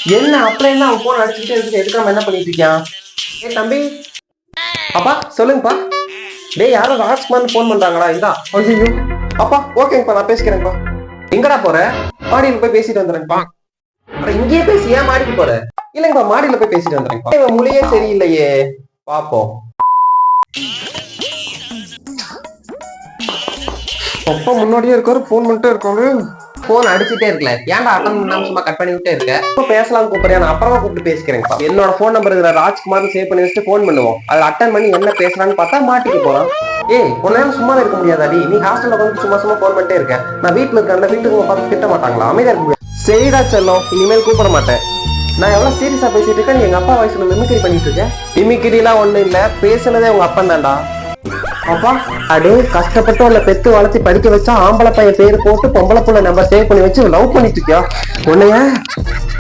என்ன அப்புறம் என்ன அவன் போன் அடிச்சுட்டே இருக்கு, எடுக்காம என்ன பண்ணிட்டு இருக்கான்? ஏ தம்பி, அப்பா சொல்லுங்கப்பா. டேய் யாரோ ராஜ்குமார் போன் பண்றாங்களா? இந்தா. ஐயோ அப்பா, ஓகேங்கப்பா, நான் பேசிக்கிறேன்ப்பா. எங்கடா போற? மாடியில போய் பேசிட்டு வந்துடுறேன்ப்பா. அப்புறம் இங்கேயே பேசி ஏன் மாடிக்கு போற? இல்லைங்கப்பா, மாடியில போய் பேசிட்டு வந்துடுறேன்ப்பா. இவன் மொழியே சரியில்லையே. பாப்போம். அப்பா முன்னாடியே இருக்காரு, போன் பண்ணிட்டே இருக்காரு. போன் அடிச்சுட்டே இருக்கல, ஏன்டா அட்டன் பண்ணாம சும்மா கட் பண்ணி விட்டே இருக்க? இப்ப பேசலாம் கூப்பிடுறேன், நான் அப்புறமா கூப்பிட்டு பேசிக்கிறேன்ப்பா. என்னோட போன் நம்பர் இதுல ராஜ்குமார் சேவ் பண்ணி வச்சுட்டு போன் பண்ணுவோம். அதை அட்டன் பண்ணி என்ன பேசுறான்னு பார்த்தா மாட்டிக்க போறான். ஏய் உன்னால சும்மா இருக்க முடியாதாடி? நீ ஹாஸ்டல்ல வந்து சும்மா சும்மா போன் பண்ணிட்டே இருக்க. நான் வீட்டுல இருக்கேன், வீட்டுக்கு பார்த்து திட்ட மாட்டாங்களா? அமைதியா இருக்க முடியாது. சரிடா செல்லம், இனிமேல் கூப்பிட மாட்டேன். நான் எவ்வளவு சீரியஸா பேசிட்டு இருக்கேன், நீ எங்க அப்பா வயசுல மிமிக்ரி பண்ணிட்டு இருக்க. மிமிக்ரி எல்லாம் ஒண்ணும் இல்ல, பேசுனதே உங்க அப்பா தான்டா. அப்பா அடே, கஷ்டப்பட்டு உன்னை பெத்து வளர்த்தி படிக்க வச்சா ஆம்பளை பையன் பேரு போட்டு பொம்பளை புள்ள நம்பர் சேவ் பண்ணி வச்சு லவ் பண்ணிட்டு இருக்கியா உன்னைய?